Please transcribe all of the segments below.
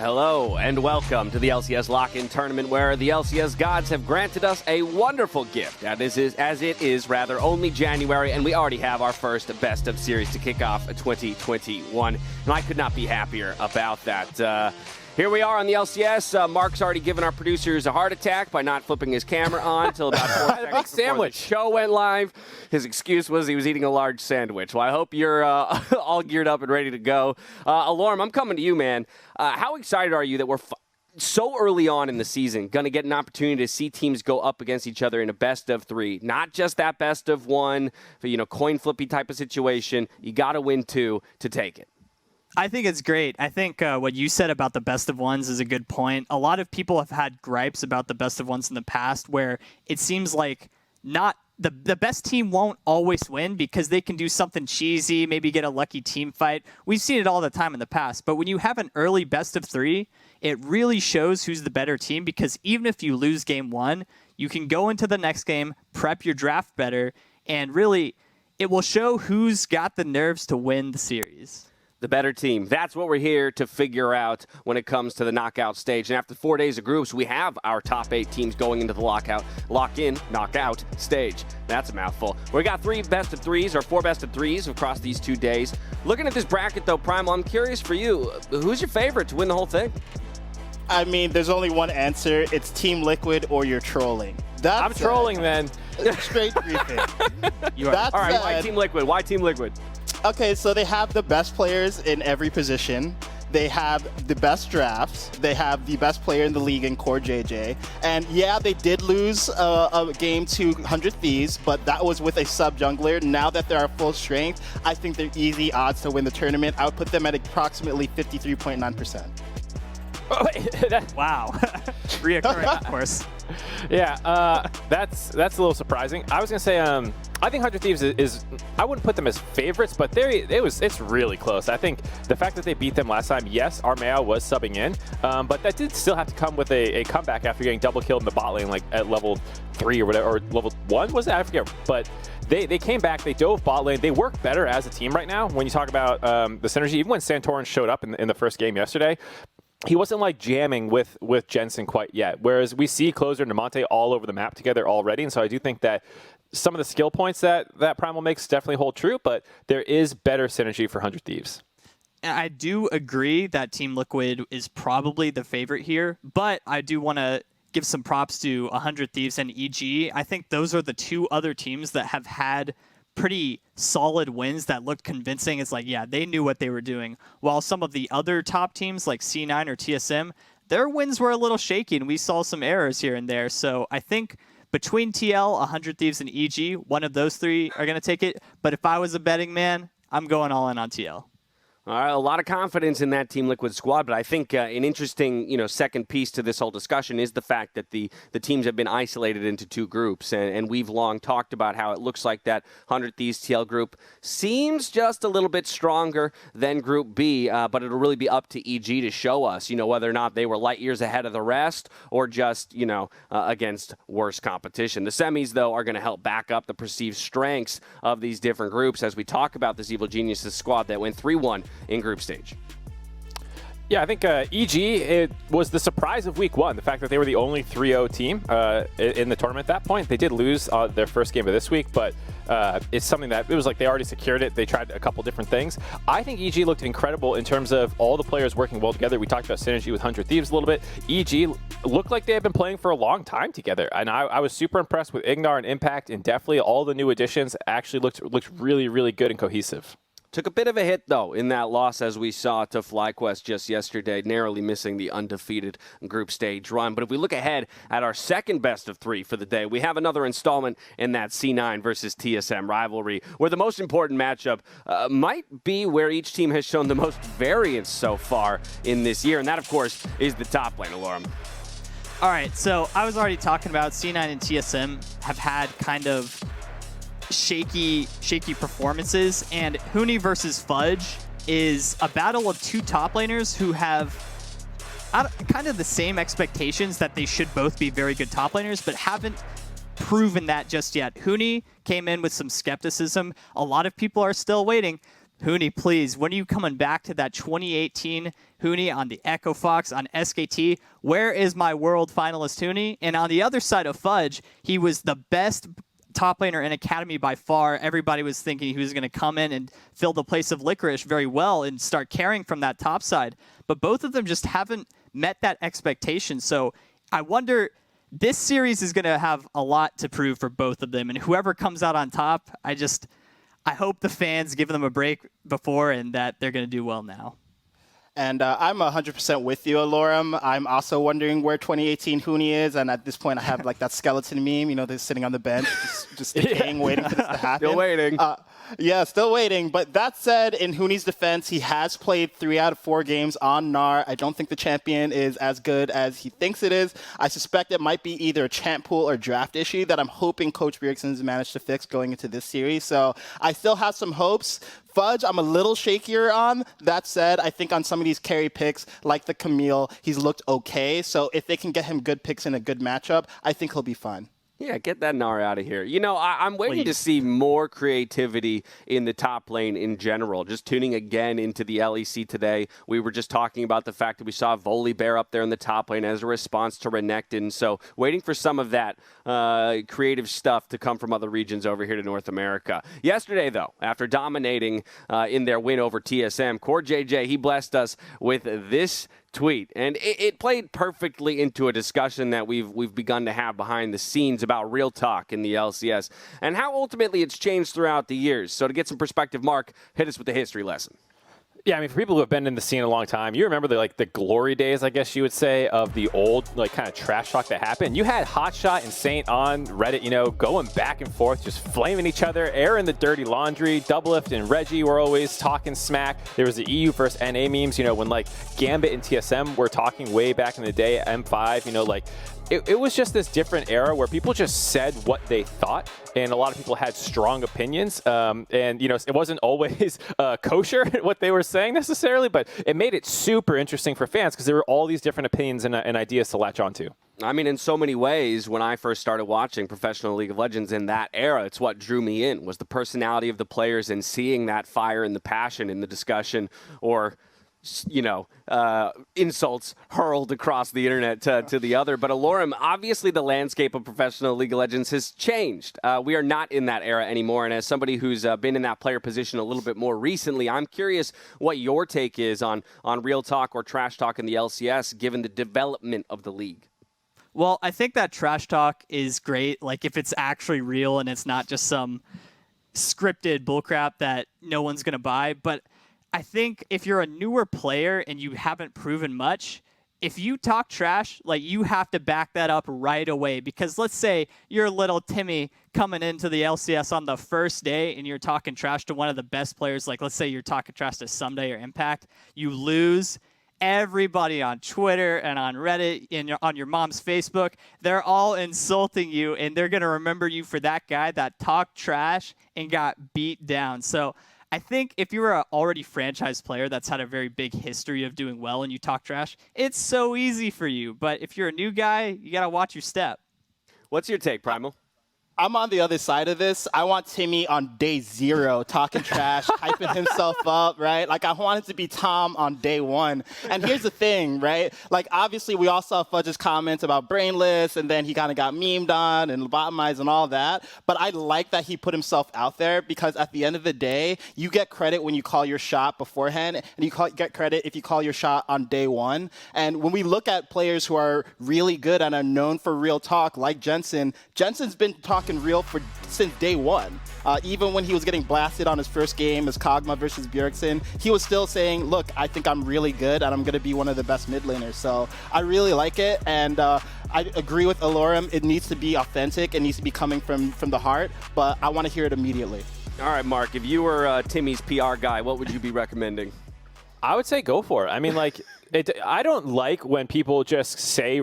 Hello and welcome to the LCS Lock-in Tournament, where the LCS gods have granted us a wonderful gift. As it is only January, and we already have our first best of series to kick off 2021, and I could not be happier about that. Here we are on the LCS. Mark's already given our producers a heart attack by not flipping his camera on until about 4 seconds before the show went live. His excuse was he was eating a large sandwich. Well, I hope you're all geared up and ready to go. Alorm, I'm coming to you, man. How excited are you that we're so early on in the season going to get an opportunity to see teams go up against each other in a best of three? Not just that best of one, coin flippy type of situation. You got to win two to take it. I think it's great. I think what you said about the best of ones is a good point. A lot of people have had gripes about the best of ones in the past where it seems like not the best team won't always win because they can do something cheesy, maybe get a lucky team fight. We've seen it all the time in the past. But when you have an early best of three, it really shows who's the better team, because even if you lose game one, you can go into the next game, prep your draft better, and really it will show who's got the nerves to win the series. The better team. That's what we're here to figure out when it comes to the knockout stage. And after 4 days of groups, we have our top 8 teams going into the lock-in, knockout stage. That's a mouthful. We got 3 best of 3s, or 4 best of 3s across these 2 days. Looking at this bracket, though, Primal, I'm curious for you. Who's your favorite to win the whole thing? I mean, there's only one answer. It's Team Liquid or you're trolling. I'm trolling, then. Straight briefing. All right, why Team Liquid? Why Team Liquid? Okay, so they have the best players in every position. They have the best drafts. They have the best player in the league in Core JJ. And yeah, they did lose a game to 100 Thieves, but that was with a sub-jungler. Now that they're at full strength, I think they're easy odds to win the tournament. I would put them at approximately 53.9%. Wow. Reoccurring, of course. Yeah, that's a little surprising. I was going to say, I think 100 Thieves is I wouldn't put them as favorites, but it's really close. I think the fact that they beat them last time, yes, Armao was subbing in, but that did still have to come with a comeback after getting double killed in the bot lane, like at level 3 or whatever, or level 1 was that? I forget. But they came back, they dove bot lane. They work better as a team right now. When you talk about the synergy, even when Santorin showed up in the first game yesterday, he wasn't like jamming with Jensen quite yet, whereas we see Closer and Nemonte all over the map together already. And so I do think that some of the skill points that Primal makes definitely hold true, but there is better synergy for 100 Thieves. I do agree that Team Liquid is probably the favorite here, but I do want to give some props to 100 Thieves and EG. I think those are the 2 other teams that have had pretty solid wins that looked convincing. It's like, yeah, they knew what they were doing. While some of the other top teams like C9 or TSM, their wins were a little shaky, and we saw some errors here and there. So I think between TL, 100 Thieves, and EG, one of those 3 are going to take it. But if I was a betting man, I'm going all in on TL. All right, a lot of confidence in that Team Liquid squad, but I think an interesting, second piece to this whole discussion is the fact that the teams have been isolated into 2 groups, and we've long talked about how it looks like that 100 Thieves TL group seems just a little bit stronger than Group B, but it'll really be up to EG to show us, whether or not they were light years ahead of the rest or just, against worse competition. The semis, though, are going to help back up the perceived strengths of these different groups as we talk about this Evil Geniuses squad that went 3-1 in group stage. Yeah, I think EG, it was the surprise of week 1, the fact that they were the only 3-0 team in the tournament at that point. They did lose their first game of this week, but it's something that it was like they already secured it. They tried a couple different things. I think EG looked incredible in terms of all the players working well together. We talked about synergy with 100 Thieves a little bit. EG looked like they had been playing for a long time together, and I was super impressed with Ignar and Impact, and definitely all the new additions actually looked really, really good and cohesive. Took a bit of a hit, though, in that loss, as we saw to FlyQuest just yesterday, narrowly missing the undefeated group stage run. But if we look ahead at our second best of 3 for the day, we have another installment in that C9 versus TSM rivalry, where the most important matchup might be where each team has shown the most variance so far in this year. And that, of course, is the top lane, Alorm. All right, so I was already talking about C9 and TSM have had kind of shaky performances, and Huni versus Fudge is a battle of 2 top laners who have kind of the same expectations that they should both be very good top laners, but haven't proven that just yet. Huni came in with some skepticism. A lot of people are still waiting. Huni, please, when are you coming back to that 2018 Huni on the Echo Fox on SKT? Where is my world finalist Huni? And on the other side of Fudge, he was the best top laner in Academy by far. Everybody was thinking he was going to come in and fill the place of Licorice very well and start carrying from that top side. But both of them just haven't met that expectation. So I wonder, this series is going to have a lot to prove for both of them. And whoever comes out on top, I hope the fans give them a break before and that they're going to do well now. And I'm 100% with you, Alorum. I'm also wondering where 2018 Huni is. And at this point, I have like that skeleton meme, they're sitting on the bench, just decaying, waiting for this to happen. Still waiting. Yeah, still waiting. But that said, in Huni's defense, he has played 3 out of 4 games on Gnar. I don't think the champion is as good as he thinks it is. I suspect it might be either a champ pool or draft issue that I'm hoping Coach Bjergsen's managed to fix going into this series. So I still have some hopes. Fudge, I'm a little shakier on. That said, I think on some of these carry picks, like the Camille, he's looked okay. So if they can get him good picks in a good matchup, I think he'll be fine. Yeah, get that Gnar out of here. I'm waiting to see more creativity in the top lane in general. Just tuning again into the LEC today, we were just talking about the fact that we saw Volibear up there in the top lane as a response to Renekton. So waiting for some of that creative stuff to come from other regions over here to North America. Yesterday, though, after dominating in their win over TSM, Core JJ, he blessed us with this tweet, and it played perfectly into a discussion that we've begun to have behind the scenes about real talk in the LCS and how ultimately it's changed throughout the years. So to get some perspective, Mark, hit us with the history lesson. Yeah, I mean, for people who have been in the scene a long time, you remember the glory days, I guess you would say, of the old kind of trash talk that happened. You had Hotshot and Saint on Reddit, going back and forth, just flaming each other, airing the dirty laundry. Doublelift and Reggie were always talking smack. There was the EU versus NA memes, when Gambit and TSM were talking way back in the day, M5, It was just this different era where people just said what they thought, and a lot of people had strong opinions. It wasn't always kosher what they were saying necessarily, but it made it super interesting for fans because there were all these different opinions and ideas to latch onto. I mean, in so many ways, when I first started watching professional League of Legends in that era, it's what drew me in, was the personality of the players and seeing that fire and the passion in the discussion, or insults hurled across the internet to the other. But Alorum, obviously the landscape of professional League of Legends has changed. We are not in that era anymore. And as somebody who's been in that player position a little bit more recently, I'm curious what your take is on real talk or trash talk in the LCS, given the development of the league. Well, I think that trash talk is great. Like, if it's actually real and it's not just some scripted bullcrap that no one's going to buy. But I think if you're a newer player and you haven't proven much, if you talk trash, you have to back that up right away. Because let's say you're little Timmy coming into the LCS on the first day and you're talking trash to one of the best players. Let's say you're talking trash to Someday or Impact. You lose. Everybody on Twitter and on Reddit and on your mom's Facebook, they're all insulting you, and they're going to remember you for that guy that talked trash and got beat down. So I think if you're an already franchise player that's had a very big history of doing well and you talk trash, it's so easy for you. But if you're a new guy, you got to watch your step. What's your take, Primal? I'm on the other side of this. I want Timmy on day 0 talking trash, hyping himself up, right? I want it to be Tom on day 1. And here's the thing, right? Obviously, we all saw Fudge's comments about brainless, and then he kind of got memed on and lobotomized and all that. But I like that he put himself out there, because at the end of the day, you get credit when you call your shot beforehand, and you get credit if you call your shot on day 1. And when we look at players who are really good and are known for real talk, like Jensen, Jensen's been talking real since day 1. Even when he was getting blasted on his first game as Kog'Maw versus Bjergsen, he was still saying, look, I think I'm really good and I'm going to be one of the best mid laners. So I really like it, and I agree with Alorum. It needs to be authentic. It needs to be coming from the heart, but I want to hear it immediately. All right, Mark, if you were Timmy's PR guy, what would you be recommending? I would say go for it. I mean, I don't like when people just say,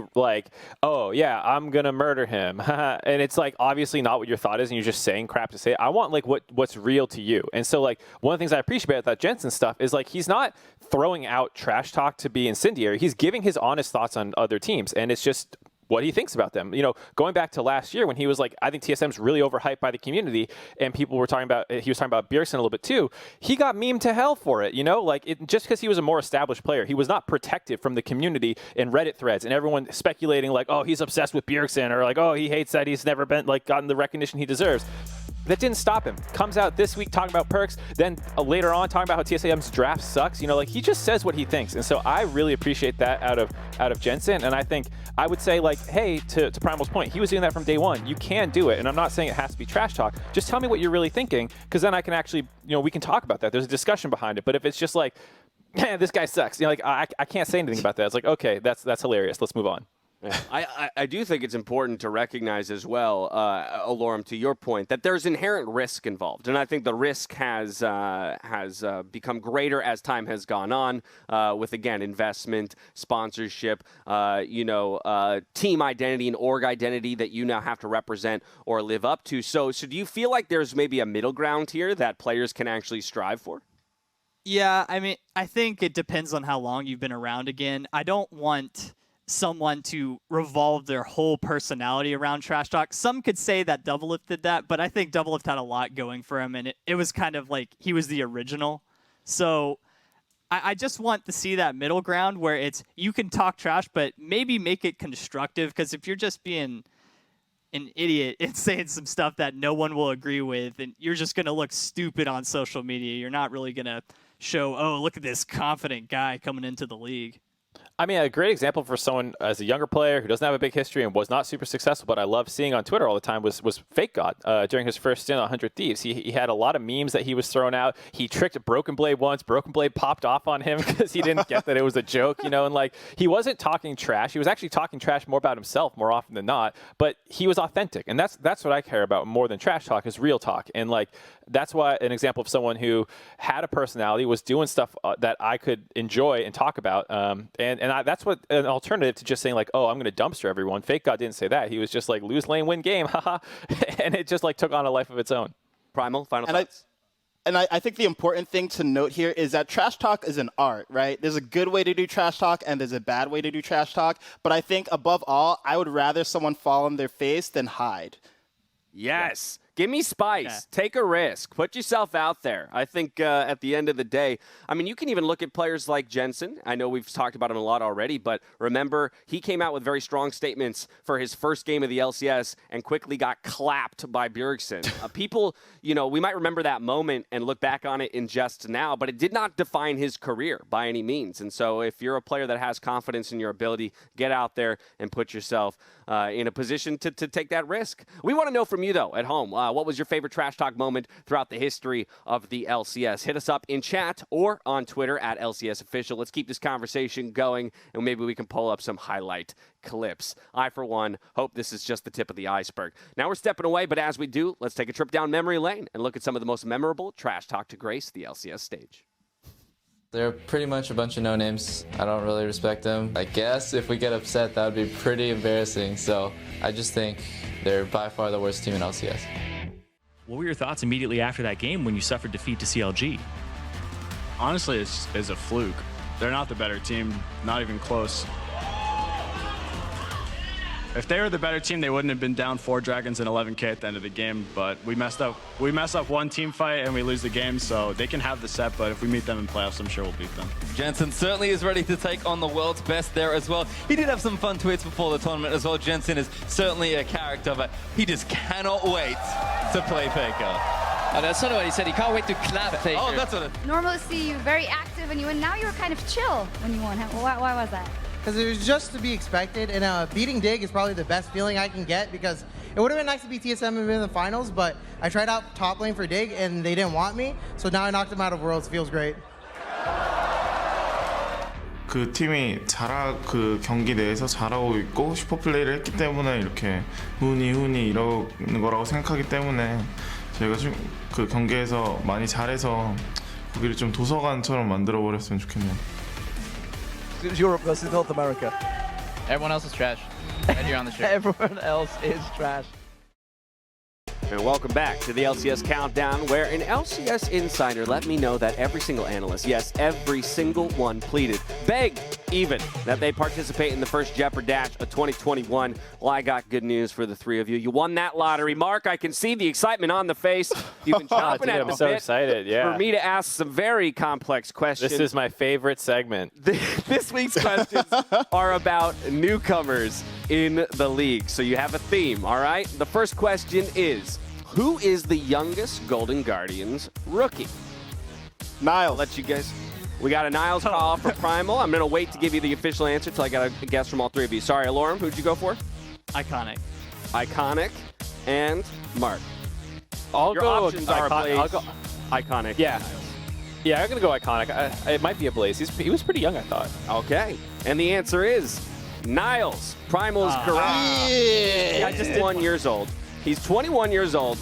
oh, yeah, I'm going to murder him. And it's, obviously not what your thought is, and you're just saying crap to say it. I want, what's real to you. And so, one of the things I appreciate about that Jensen stuff is, he's not throwing out trash talk to be incendiary. He's giving his honest thoughts on other teams, and it's just what he thinks about them. You know, going back to last year when he was like, I think TSM's really overhyped by the community, and people were talking about, he was talking about Bjergsen a little bit too. He got memed to hell for it, you know, like just because he was a more established player, he was not protected from the community in Reddit threads and everyone speculating like, oh, he's obsessed with Bjergsen, or like, oh, he hates that he's never been like gotten the recognition he deserves. That didn't stop him. Comes out this week talking about perks, then later on talking about how TSM's draft sucks. You know, like he just says what he thinks, and so I really appreciate that out of Jensen. And I think I would say like, hey, to Primal's point, he was doing that from day one. You can do it, and I'm not saying it has to be trash talk. Just tell me what you're really thinking, because then I can actually, you know, we can talk about that. There's a discussion behind it. But if it's just like, man, this guy sucks, you know, like I can't say anything about that. It's like, okay, that's hilarious. Let's move on. I do think it's important to recognize as well, Alorum, to your point, that there's inherent risk involved. And I think the risk has become greater as time has gone on with, again, investment, sponsorship, team identity and org identity that you now have to represent or live up to. So do you feel like there's maybe a middle ground here that players can actually strive for? Yeah, I mean, I think it depends on how long you've been around again. I don't want someone to revolve their whole personality around trash talk. Some could say that Doublelift did that, but I think Doublelift had a lot going for him, and it was kind of like he was the original. So I just want to see that middle ground where it's you can talk trash, but maybe make it constructive, because if you're just being an idiot and saying some stuff that no one will agree with, and you're just going to look stupid on social media, you're not really going to show, oh, look at this confident guy coming into the league. I mean, a great example for someone as a younger player who doesn't have a big history and was not super successful, but I love seeing on Twitter all the time was Fake God during his first stint on 100 Thieves. He had a lot of memes that he was throwing out. He tricked Broken Blade once. Broken Blade popped off on him because he didn't get that it was a joke, you know, and like he wasn't talking trash. He was actually talking trash more about himself more often than not, but he was authentic. And that's what I care about more than trash talk is real talk. And like that's why an example of someone who had a personality, was doing stuff that I could enjoy and talk about. That's what an alternative to just saying like, oh, I'm going to dumpster everyone. Fake God didn't say that. He was just like, lose lane, win game, haha. And it just like took on a life of its own. Primal, final thoughts? I think the important thing to note here is that trash talk is an art, right? There's a good way to do trash talk and there's a bad way to do trash talk. But I think above all, I would rather someone fall on their face than hide. Yes. Give me spice. Yeah. Take a risk. Put yourself out there. I think at the end of the day, I mean, you can even look at players like Jensen. I know we've talked about him a lot already, but remember, he came out with very strong statements for his first game of the LCS and quickly got clapped by Bjergsen. People, you know, we might remember that moment and look back on it in just now, but it did not define his career by any means. And so if you're a player that has confidence in your ability, get out there and put yourself in a position to take that risk. We want to know from you, though, at home. What was your favorite trash talk moment throughout the history of the LCS? Hit us up in chat or on Twitter at LCS Official. Let's keep this conversation going, and maybe we can pull up some highlight clips. I, for one, hope this is just the tip of the iceberg. Now we're stepping away, but as we do, let's take a trip down memory lane and look at some of the most memorable trash talk to grace the LCS stage. They're pretty much a bunch of no-names. I don't really respect them. I guess if we get upset, that would be pretty embarrassing. So I just think they're by far the worst team in LCS. What were your thoughts immediately after that game when you suffered defeat to CLG? Honestly, it's a fluke. They're not the better team, not even close. If they were the better team, they wouldn't have been down 4 Dragons and 11K at the end of the game, but we messed up. We mess up one team fight and we lose the game, so they can have the set, but if we meet them in playoffs, I'm sure we'll beat them. Jensen certainly is ready to take on the world's best there as well. He did have some fun tweets before the tournament as well. Jensen is certainly a character, but he just cannot wait to play Faker. Oh, that's not what he said. He can't wait to clap Faker. Oh, that's what it... Normally see you very active and now you were kind of chill when you won. Why was that? Because it was just to be expected, and beating Dig is probably the best feeling I can get, because it would have been nice to beat TSM and be in the finals, but I tried out top lane for Dig and they didn't want me, so now I knocked them out of Worlds. It feels great. 그 팀이 그 경기 내에서 잘하고 있고 슈퍼플레이를 했기 때문에 이렇게 훈이 이러는 거라고 생각하기 때문에 저희가 그 경기에서 많이 잘해서 거기를 좀 도서관처럼 만들어 버렸으면 좋겠네요. Europe versus North America. Everyone else is trash. And you're on the show. Everyone else is trash. And welcome back to the LCS Countdown, where an LCS insider let me know that every single analyst, yes, every single one pleaded, begged even, that they participate in the first Jeopardy Dash of 2021. Well, I got good news for the three of you. You won that lottery. Mark, I can see the excitement on the face. You've been chomping at I'm the so bit excited, yeah. for me to ask some very complex questions. This is my favorite segment. This week's questions are about newcomers in the league. So you have a theme, all right? The first question is, who is the youngest Golden Guardians rookie? Niles. I'll let you guys. We got a Niles call for Primal. I'm going to wait to give you the official answer until I got a guess from all three of you. Sorry, Alorum, who'd you go for? Iconic. Iconic and Mark. I'll Your go options are I'll Blaze, go Iconic. Yeah. Yeah, I'm going to go Iconic. It might be a Blaze. He was pretty young, I thought. Okay. And the answer is Niles. Primal is correct. Yeah. He's 21 years old. He's 21 years old.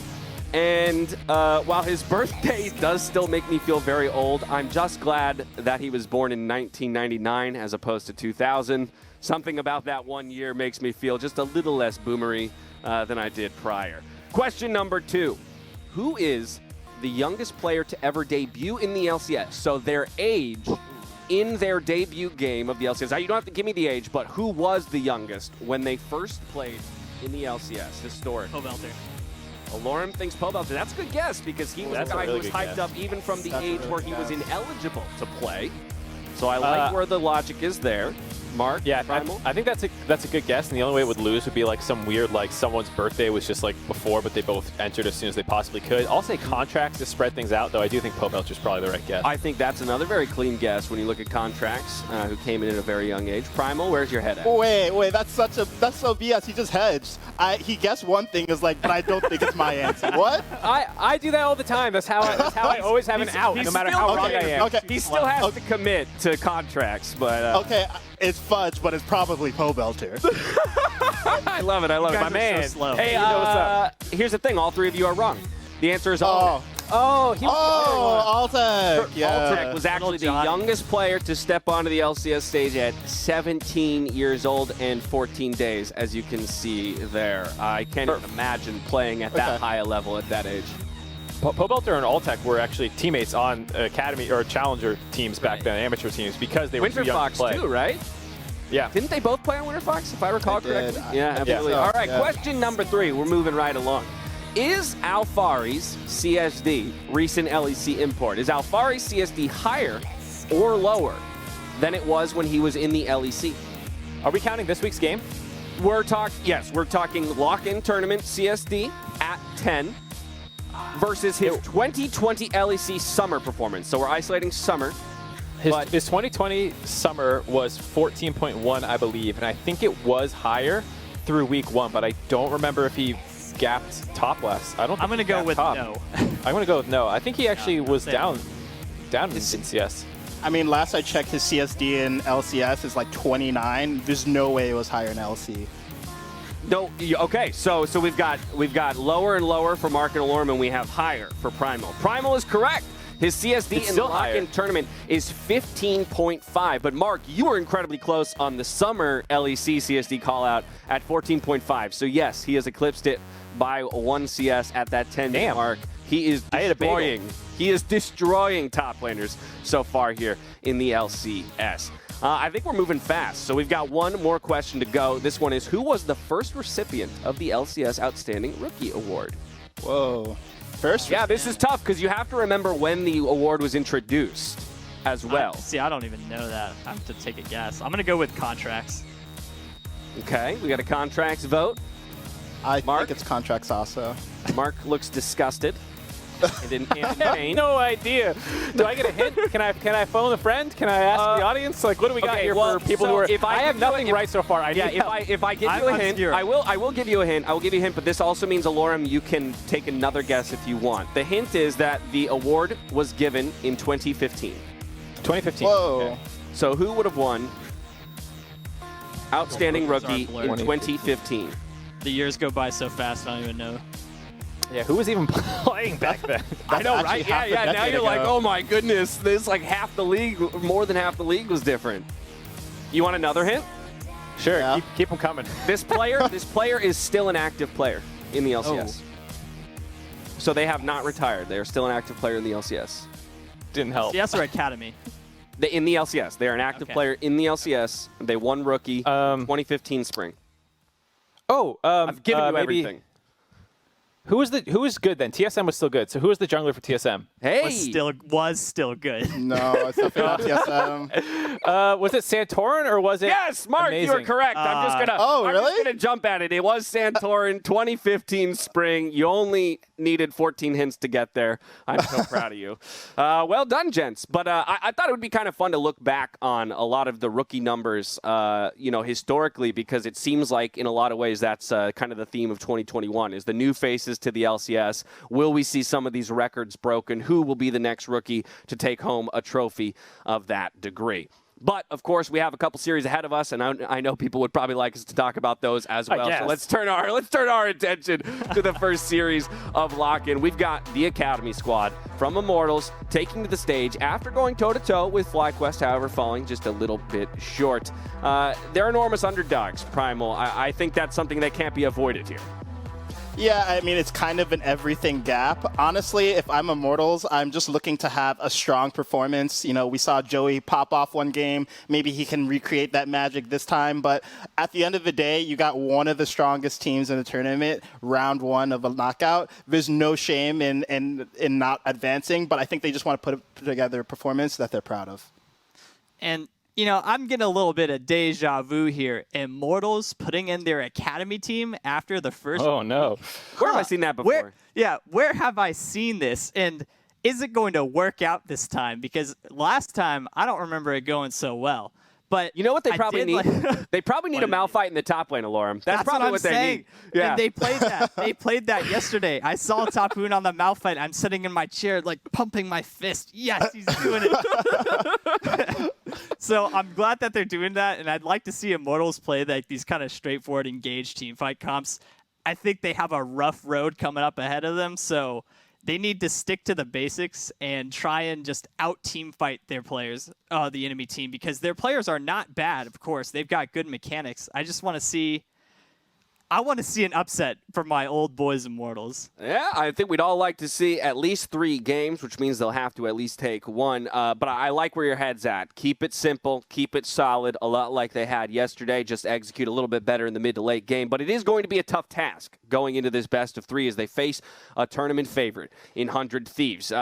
And while his birthday does still make me feel very old, I'm just glad that he was born in 1999 as opposed to 2000. Something about that 1 year makes me feel just a little less boomery than I did prior. Question number 2. Who is the youngest player to ever debut in the LCS? So their age in their debut game of the LCS. Now, you don't have to give me the age, but who was the youngest when they first played in the LCS, historic? Pobelter. Alorum thinks Pobelter. That's a good guess because he was a guy who was hyped up even from the age where he was ineligible to play. So I like where the logic is there. Mark, yeah, Primal? I think that's a good guess, and the only way it would lose would be like some weird, like someone's birthday was just like before, but they both entered as soon as they possibly could. I'll say contracts to spread things out, though I do think Pobelter's probably the right guess. I think that's another very clean guess when you look at contracts, who came in at a very young age. Primal, where's your head at? Wait, that's so BS. He just hedged. He guessed one thing, is like, but I don't think it's my answer. What? I do that all the time. That's how I always have an out, no matter how wrong I am. Okay. He still has to commit to contracts, but okay, it's fudge, but it's probably Pobelter. I love it. I love it. My man. So slow. Hey, you know what's up. Here's the thing. All three of you are wrong. The answer is Oh. Altec. He was Altec. Yeah. Altec was actually the youngest player to step onto the LCS stage at 17 years old and 14 days, as you can see there. I can't even imagine playing at that high a level at that age. Pobelter and Altec were actually teammates on academy or challenger teams back then, amateur teams, because they were too young to play. Winter Fox too, right? Yeah. Didn't they both play on Winter Fox, if I recall correctly? Yeah, absolutely. so, All right, yeah. question number 3. We're moving right along. Is Alphari's CSD recent LEC import? Is Alphari's CSD higher or lower than it was when he was in the LEC? Are we counting this week's game? We're talking Lock-in Tournament CSD at 10 versus his 2020 LEC summer performance. So we're isolating summer. His 2020 summer was 14.1, I believe, and I think it was higher through week 1, but I don't remember if he gapped top last. I don't. I'm gonna go with no. I'm gonna go with no. I think he actually was down in CS. I mean, last I checked, his CSD in LCS is like 29. There's no way it was higher in LC. No, okay, so we've got lower and lower for Mark and Alorum, and we have higher for Primal. Primal is correct. His CSD in the Lock-in tournament is 15.5. But Mark, you were incredibly close on the summer LEC CSD call-out at 14.5. So yes, he has eclipsed it by 1 CS at that 10 mark. He is destroying. He is destroying top laners so far here in the LCS. I think we're moving fast, so we've got one more question to go. This one is, who was the first recipient of the LCS Outstanding Rookie Award? Whoa. First? Yeah, this is tough because you have to remember when the award was introduced as well. I don't even know that. I have to take a guess. I'm going to go with contracts. Okay, we got a contracts vote. I think it's contracts also. Mark looks disgusted. I have no idea. Do I get a hint? Can I phone a friend? Can I ask the audience? Like, what do we got here for people who are? I have nothing right so far. If I give you a hint, I will give you a hint. I will give you a hint, but this also means, Alorum, you can take another guess if you want. The hint is that the award was given in 2015. 2015. Whoa. Okay. So who would have won Outstanding Rookie in 2015? The years go by so fast, I don't even know. Yeah, who was even playing back then? I know, right? Yeah. Now you're like, oh my goodness, this like half the league, more than half the league was different. You want another hint? Sure, yeah. keep them coming. This player is still an active player in the LCS. So they have not retired. They are still an active player in the LCS. Didn't help. LCS or Academy? In the LCS. They are an active player in the LCS. They won Rookie 2015 spring. I've given you everything. Who was good then? TSM was still good. So who was the jungler for TSM? Hey, was still good. No, it's definitely not TSM. Was it Santorin or was it? Yes, Mark, Amazing? you are correct. I'm just gonna. Oh, I'm just gonna jump at it. It was Santorin, 2015 spring. You only needed 14 hints to get there. I'm so proud of you. Well done, gents. But I thought it would be kind of fun to look back on a lot of the rookie numbers, historically, because it seems like in a lot of ways that's kind of the theme of 2021 is the new faces to the LCS. Will we see some of these records broken? Who will be the next rookie to take home a trophy of that degree? But, of course, we have a couple series ahead of us, and I know people would probably like us to talk about those as well. So let's turn our attention to the first series of Lock-in. We've got the Academy squad from Immortals taking to the stage after going toe-to-toe with FlyQuest, however, falling just a little bit short. They're enormous underdogs, Primal. I think that's something that can't be avoided here. Yeah, I mean, it's kind of an everything gap. Honestly, if I'm Immortals, I'm just looking to have a strong performance. We saw Joey pop off one game. Maybe he can recreate that magic this time. But at the end of the day, you got one of the strongest teams in the tournament, round one of a knockout. There's no shame in not advancing, but I think they just want to put together a performance that they're proud of. And I'm getting a little bit of deja vu here. Immortals putting in their Academy team after the first. Oh, no. Where have I seen that before? Where have I seen this? And is it going to work out this time? Because last time, I don't remember it going so well. But you know what they probably need? They probably need a Malphite in the top lane, Alorum. That's probably what they need. Yeah. And they played that. They played that yesterday. I saw Tapoon on the Malphite. I'm sitting in my chair, like pumping my fist. Yes, he's doing it. So I'm glad that they're doing that, and I'd like to see Immortals play like these kind of straightforward, engaged teamfight comps. I think they have a rough road coming up ahead of them, so they need to stick to the basics and try and just out-team fight their players, the enemy team, because their players are not bad, of course. They've got good mechanics. I just want to see... I want to see an upset for my old boys Immortals. Yeah, I think we'd all like to see at least 3 games, which means they'll have to at least take 1. But I like where your head's at. Keep it simple. Keep it solid, a lot like they had yesterday. Just execute a little bit better in the mid to late game. But it is going to be a tough task going into this best of 3 as they face a tournament favorite in 100 Thieves.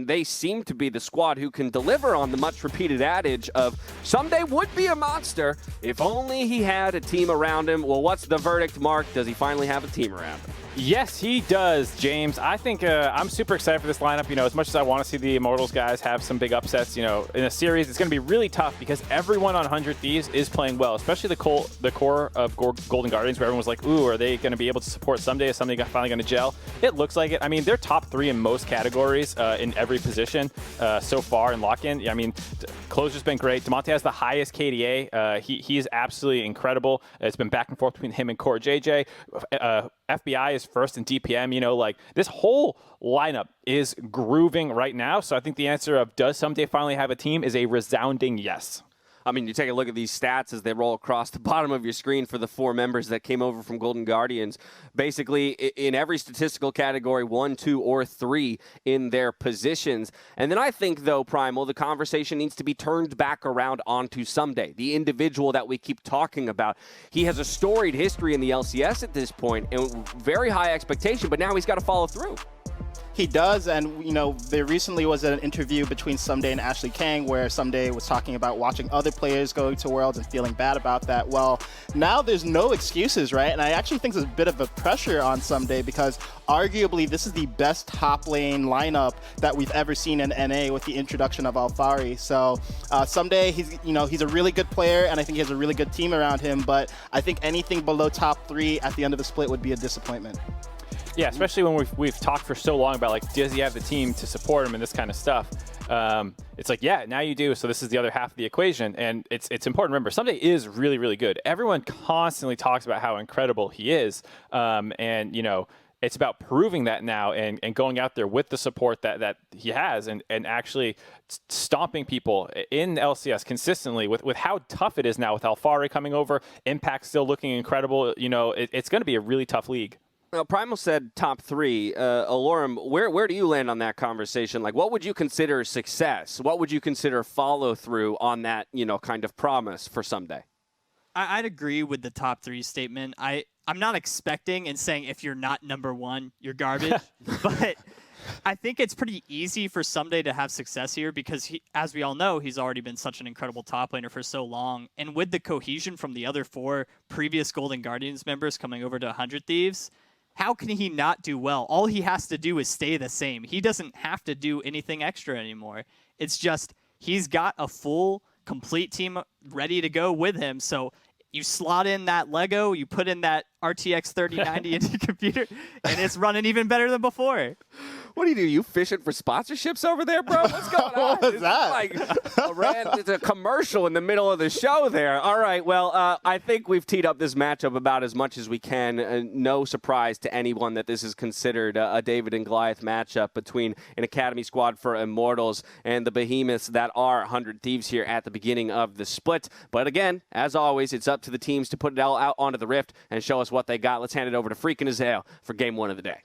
They seem to be the squad who can deliver on the much-repeated adage of someday would be a monster if only he had a team around him. Well, what's the verdict, Mark? Does he finally have a team around him? Yes, he does, James. I think I'm super excited for this lineup. As much as I want to see the Immortals guys have some big upsets, in a series, it's going to be really tough because everyone on 100 Thieves is playing well, especially the core of Golden Guardians, where everyone was like, ooh, are they going to be able to support someday? Is something finally going to gel? It looks like it. They're top 3 in most categories in every position so far in Lock-in. Closer's been great. Demonte has the highest KDA. He is absolutely incredible. It's been back and forth between him and Core JJ. FBI is first in DPM. This whole lineup is grooving right now. So I think the answer of does someday finally have a team is a resounding yes. You take a look at these stats as they roll across the bottom of your screen for the 4 members that came over from Golden Guardians. Basically, in every statistical category, 1, 2, or 3 in their positions. And then I think, though, Primal, the conversation needs to be turned back around onto Someday, the individual that we keep talking about. He has a storied history in the LCS at this point and very high expectation, but now he's got to follow through. He does, and there recently was an interview between Someday and Ashley Kang where Someday was talking about watching other players going to Worlds and feeling bad about that. Well, now there's no excuses, right? And I actually think there's a bit of a pressure on Someday because arguably this is the best top lane lineup that we've ever seen in NA with the introduction of Alfari. So Someday, he's a really good player, and I think he has a really good team around him, but I think anything below top 3 at the end of the split would be a disappointment. Yeah, especially when we've talked for so long about does he have the team to support him and this kind of stuff. It's like, yeah, now you do. So this is the other half of the equation, and it's important to remember Someday is really, really good. Everyone constantly talks about how incredible he is, it's about proving that now and going out there with the support that he has and actually stomping people in LCS consistently with how tough it is now with Alfari coming over, Impact still looking incredible. It's going to be a really tough league. Now, Primal said top 3. Alorum, where do you land on that conversation? Like, what would you consider success? What would you consider follow through on that, kind of promise for someday? I'd agree with the top 3 statement. I'm not expecting and saying if you're not number 1, you're garbage. But I think it's pretty easy for someday to have success here because, as we all know, he's already been such an incredible top laner for so long. And with the cohesion from the other 4 previous Golden Guardians members coming over to 100 Thieves, how can he not do well? All he has to do is stay the same. He doesn't have to do anything extra anymore. It's just he's got a full, complete team ready to go with him. So you slot in that Lego, you put in that RTX 3090 into your computer, and it's running even better than before. What do? You fishing for sponsorships over there, bro? What's going on? What was that? It's a commercial in the middle of the show there. All right, well, I think we've teed up this matchup about as much as we can. No surprise to anyone that this is considered a David and Goliath matchup between an Academy squad for Immortals and the behemoths that are 100 Thieves here at the beginning of the split. But again, as always, it's up to the teams to put it all out onto the Rift and show us what they got. Let's hand it over to Freakin' Azale for game 1 of the day.